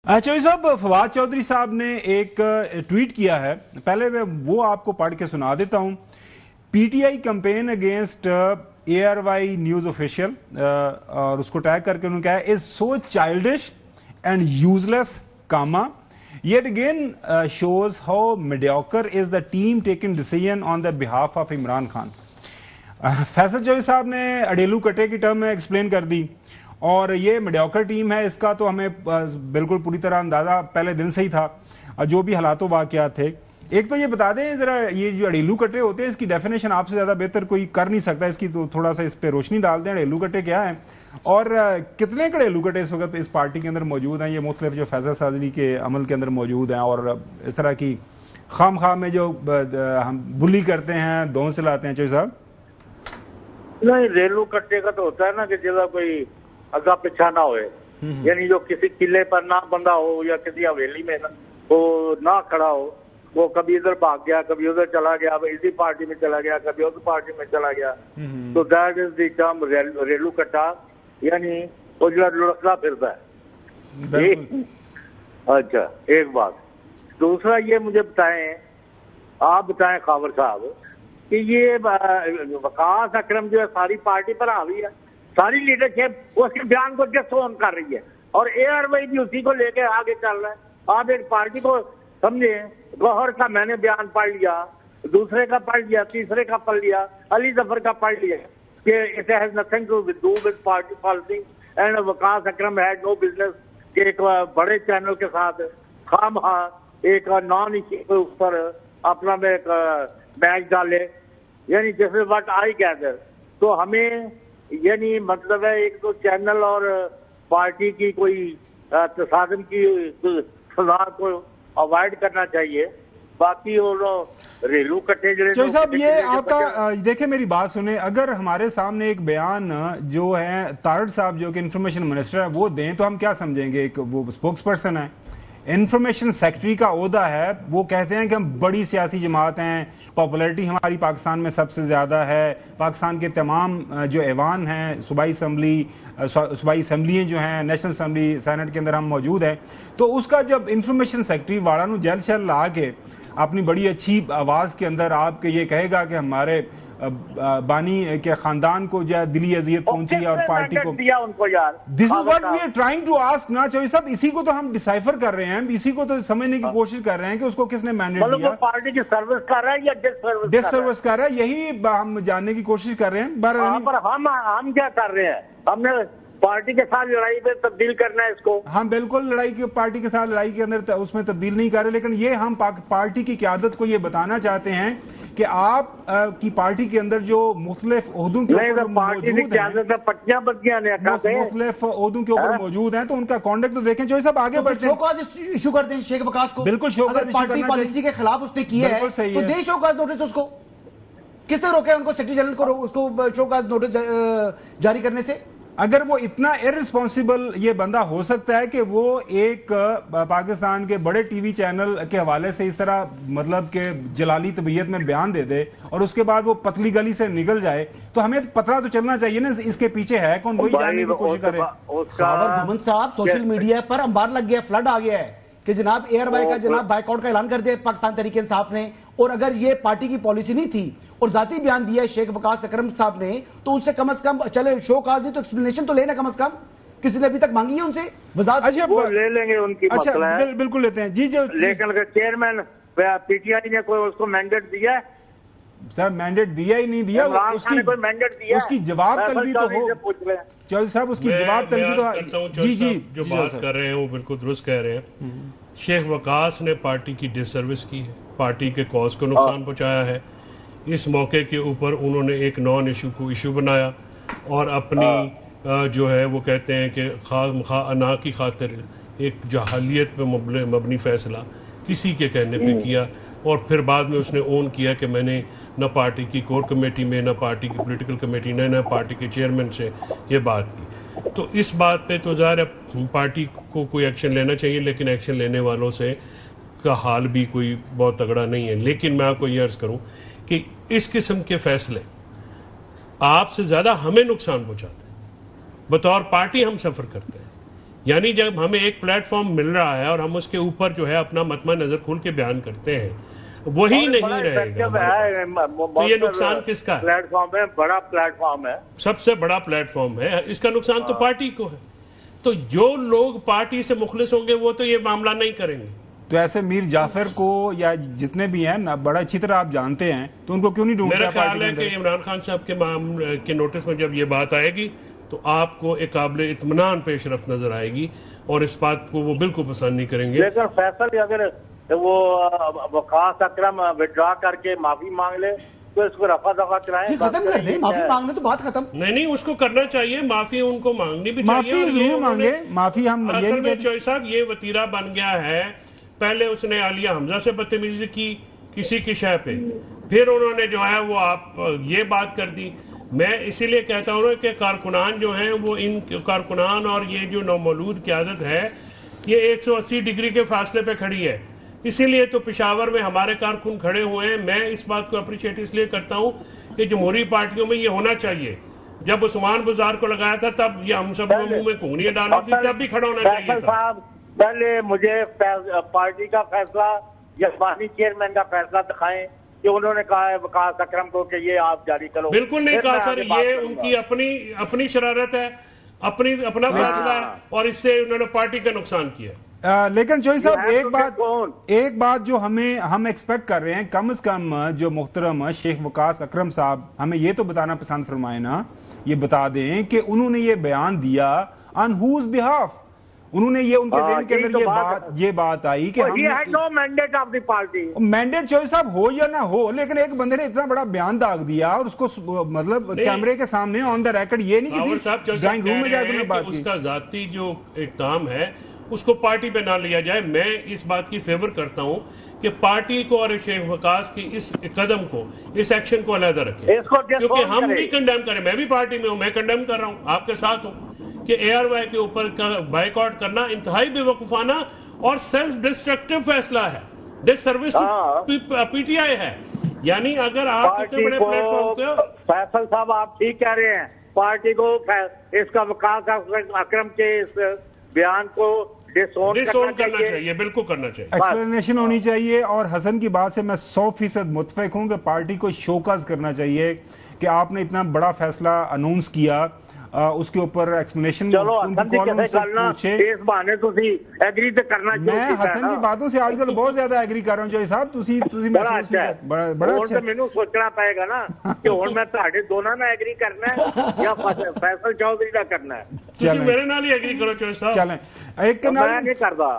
चौधरी साहब, फवाद चौधरी साहब ने एक ट्वीट किया है, पहले मैं वो आपको पढ़ के सुना देता हूं। PTI campaign against ARY news official, और उसको टैग करके उन्होंने कहा is so childish and useless comma yet again shows how mediocre is the team taking decision on the behalf of Imran Khan. Faisal Chaudhry साहब ने अडेलू कटे की टर्म में एक्सप्लेन कर दी, और ये मेडियोकर टीम है, इसका तो हमें बिल्कुल पूरी तरह अंदाजा पहले दिन से ही था, जो भी हालातों वाकयात थे। एक तो ये बता दें जरा, ये जो अडेलू कटे होते हैं इसकी डेफिनेशन आपसे ज्यादा बेहतर कोई कर नहीं सकता, इसकी तो थोड़ा सा इस पे रोशनी डाल दें। अडेलू कटे क्या है और कितने घरेलू कटे इस वक्त इस पार्टी के अंदर मौजूद हैं, ये मुख्तलिफ जो फैसल साजी के अमल के अंदर मौजूद हैं, और इस तरह की खाम खाम में जो हम बुली करते हैं, दोन से लाते हैं। चौधरी साहब, नहीं, रेलू कट्टे का तो होता है ना कि जगह कोई अगा पिछा ना होए, यानी जो किसी किले पर ना बंधा हो या किसी हवेली में ना वो ना खड़ा हो, वो कभी इधर भाग गया, कभी उधर चला गया, इसी पार्टी में चला गया, कभी उस पार्टी में चला गया। तो दैट इज द टर्म रेलू कट्टा, यानी वो जो लुढ़कता फिरता है। अच्छा, एक बात। दूसरा ये मुझे बताएं, आप बताएं खावर साहब कि ये वकास अकरम जो है सारी पार्टी पर हावी है, सारी लीडरशिप उसके बयान को डिसोन कर रही है, और ARY भी उसी को लेके आगे चल रहा है। आप एक पार्टी को समझे, गौहर का मैंने बयान पढ़ लिया, दूसरे का पढ़ लिया, तीसरे का पढ़ लिया, अली जफर का पढ़ लिया कि it has nothing to do with party politics, and Waqas Akram had no business कि एक बड़े चैनल के साथ खामखा एक नॉन इश्यू के ऊपर अपना में एक मैच डाले, यानी this is what I gather. तो हमें यानी मतलब है एक तो चैनल और पार्टी की कोई तसादम की सजा को अवॉइड करना चाहिए, बाकी वो रेलू कट्टे चौधरी साहब, ये आपका देखे मेरी बात सुने, अगर हमारे सामने एक बयान जो है तारड़ साहब जो कि इंफॉर्मेशन मिनिस्टर है वो दें तो हम क्या समझेंगे, एक वो स्पोक्स पर्सन है, इंफॉर्मेशन सेक्रेटरी का ओहदा है, वो कहते हैं कि हम बड़ी सियासी जमात हैं, पॉपुलैरिटी हमारी पाकिस्तान में सबसे ज्यादा है, पाकिस्तान के तमाम जो ऐवान हैं, सूबाई असम्बलियाँ जो हैं, नेशनल असम्बली, सेनेट के अंदर हम मौजूद हैं। तो उसका जब इंफॉर्मेशन सेक्रेटरी वाला नु जल शल ला के अपनी बड़ी अच्छी आवाज के अंदर आपके ये कहेगा कि हमारे बानी के खानदान को जो दिली अजियत पहुंची है और पार्टी को दिया उनको, यार this is what we are trying to ask ना चौधरी साहब, इसी को तो हम डिसाइफर कर रहे हैं, इसी को तो समझने की कोशिश कर रहे हैं कि उसको किसने मैंडेट दिया, पार्टी की सर्विस कर रहा है या डिससर्विस कर रहा है, यही हम जानने की कोशिश कर रहे हैं। पर हम क्या कर रहे हैं, हमने पार्टी के साथ लड़ाई में तब्दील करना है इसको। हम बिल्कुल लड़ाई की पार्टी के साथ लड़ाई के अंदर उसमें तब्दील नहीं कर रहे, लेकिन ये हम पार्टी की क़यादत को ये बताना चाहते हैं कि आप की पार्टी के अंदर जो मुख्तलिफ ओहदों के ऊपर मौजूद मौजूद हैं, तो उनका कॉन्डक्ट तो देखें। चौधरी साहब आगे बढ़ते हैं, इशू करते हैं शेख वकास को, बिल्कुल पार्टी पॉलिसी के खिलाफ उसने किया है तो दे शोकाज नोटिस, उसको किसने रोका है उनको, सेक्रेटरी जनरल को उसको शोकाज नोटिस जारी करने से? अगर वो इतना इररिस्पॉन्सिबल ये बंदा हो सकता है कि वो एक पाकिस्तान के बड़े टीवी चैनल के हवाले से इस तरह मतलब के जलाली तबीयत में बयान दे दे और उसके बाद वो पतली गली से निकल जाए, तो हमें पता तो चलना चाहिए ना इसके पीछे है कौन, वही जानने की कोशिश करे। घुमन साहब, सोशल मीडिया पर अंबार लग गया, फ्लड आ गया है कि जनाब ARY का जनाब बाइकआउट का ऐलान कर दिया पाकिस्तान तहरीक इंसाफ ने, और अगर ये पार्टी की पॉलिसी नहीं थी और जाती बयान दिया है शेख वकास अकरम साहब ने, तो उससे कम से कम चले शोकाज नहीं तो एक्सप्लेनेशन तो लेना कम से कम, किसी ने अभी तक मांगी है उनसे वजाहत? वो ले लेंगे, उनकी मसला है, बिल्कुल लेते हैं जी। जो लेकिन अगर चेयरमैन PTI ने कोई उसको मैंडेट दिया है? सर मैंडेट दिया ही नहीं दिया, उसकी कोई मैंडेट दिया, उसकी जवाब तलबी तो हो। चौधरी साहब उसकी जवाब तलबी तो जी जो बात कर रहे हैं वो बिल्कुल दुरुस्त कह रहे हैं। शेख वकास ने पार्टी की डिससर्विस की है, पार्टी के कॉज को नुकसान पहुंचाया है। इस मौके के ऊपर उन्होंने एक नॉन इशू को इशू बनाया और अपनी जो है वो कहते हैं कि अना की खातिर एक जहालियत पे मबनी फैसला किसी के कहने पे किया, और फिर बाद में उसने ओन किया कि मैंने न पार्टी की कोर कमेटी में, न पार्टी की पॉलिटिकल कमेटी ने, न पार्टी के चेयरमैन से ये बात की। तो इस बात पे तो ज़ाहिर है पार्टी को कोई एक्शन लेना चाहिए, लेकिन एक्शन लेने वालों से का हाल भी कोई बहुत तगड़ा नहीं है। लेकिन मैं आपको ये अर्ज करूं कि इस किस्म के फैसले आपसे ज्यादा हमें नुकसान पहुंचाते हैं, बतौर पार्टी हम सफर करते हैं। यानी जब हमें एक प्लेटफॉर्म मिल रहा है और हम उसके ऊपर जो है अपना मतमा नजर खुल के बयान करते हैं, वही नहीं रहेगा। तो ये नुकसान किसका है? प्लेटफॉर्म है, बड़ा प्लेटफॉर्म है, सबसे बड़ा प्लेटफॉर्म है, इसका नुकसान तो पार्टी को है। तो जो लोग पार्टी से मुखलिस होंगे वो तो ये मामला नहीं करेंगे। तो ऐसे मीर जाफर को या जितने भी हैं ना, बड़ा अच्छी तरह आप जानते हैं, तो उनको क्यों नहीं ढूंढ रहा? मेरा ख्याल है कि इमरान खान साहब के मामले के नोटिस में जब ये बात आएगी तो आपको एक काबिल इत्मीनान पेशरफ्त नजर आएगी और इस बात को वो बिल्कुल पसंद नहीं करेंगे। लेकिन फैसल अगर वो वकास अकरम विड्रॉ करके माफी मांग ले तो इसको रफा दफा कराएं, खत्म कर ले, माफी मांगने तो बात खत्म। नहीं, उसको करना चाहिए, माफी उनको मांगनी भी चाहिए। माफी जरूर मांगे, माफी हम असल में चौधरी साहब ये वतीरा बन गया है। पहले उसने आलिया हमजा से बदतमीजी की किसी की शय पे, फिर उन्होंने जो है वो आप ये बात कर दी। मैं इसीलिए कहता हूँ कि कारकुनान जो हैं वो इन कारकुनान और ये जो नौमौलूद क़यादत है ये 180 डिग्री के फासले पे खड़ी है। इसीलिए तो पेशावर में हमारे कारकुन खड़े हुए हैं। मैं इस बात को अप्रिशिएट इसलिए करता हूँ कि जमहूरी पार्टियों में ये होना चाहिए। जब उस्मान बुज़ार को लगाया था तब ये हम सब मुंह में घुंघनियां डाली थी, तब भी खड़ा होना चाहिए था। पहले मुझे पार्टी का फैसला या पार्टी चेयरमैन का फैसला दिखाएं कि उन्होंने कहा है वकास अकरम को कि ये आप जारी करो। बिल्कुल नहीं कहा सर, ये उनकी अपनी शरारत है, अपना फैसला है और इससे उन्होंने पार्टी का नुकसान किया। लेकिन चौधरी साहब एक बात जो हम एक्सपेक्ट कर रहे हैं, कम से कम जो मुहतरम शेख वकास अकरम साहब हमें ये तो बताना पसंद फरमाए ना, ये बता दें कि उन्होंने ये बयान दिया ऑन हुज बिहाफ। उन्होंने ये उनके ज़हन के अंदर ये बात आई कि हम mandate of the party, mandate Chaudhry साहब हो या ना हो, लेकिन एक बंदे ने इतना बड़ा बयान दाग दिया और उसको मतलब कैमरे के सामने ऑन द रिकॉर्ड, ये नहीं किसी ड्राइंग रूम में जाकर बात की। उसका जाती जो इक़दाम है उसको पार्टी पे ना लिया जाए। मैं इस बात की फेवर करता हूं कि पार्टी को और शेख वकास की इस कदम को, इस एक्शन को अलहदा रखें, क्योंकि हम भी कंडेम करें। मैं भी पार्टी में हूं, मैं कंडेम कर रहा हूं, आपके साथ हूं कि ARY के ऊपर बाइकआउट करना इंतहाई बेवकूफाना और सेल्फ डिस्ट्रक्टिव फैसला है, डिससर्विस टू PTI है। यानी अगर आप इतने बड़े प्लेटफॉर्म को, फैसल साहब आप ठीक कह रहे हैं, पार्टी को इसका वकास अकरम के इस बयान को डिसोन करना चाहिए, बिल्कुल करना चाहिए, एक्सप्लेनेशन होनी चाहिए। और हसन की बात से मैं 100% मुत्तफिक हूं कि पार्टी को शोकाज करना चाहिए कि आपने इतना बड़ा फैसला अनाउंस किया, उसके ऊपर एक्सप्लेनेशन चलो इस बहाने तुसी एग्री तो करना चाहिए। मैं हसन की बातों से आजकल बहुत ज्यादा एग्री कर रहा हूं चौधरी साहब, बड़ा अच्छा मैनू सोचना पड़ेगा ना कि हुण मैं तुहाडे दोनों नाल एग्री करना है या फैसल चौधरी दा करना है। तुसी मेरे नाल ही एग्री करो चौधरी साहब। चलें एक मैं नहीं करदा।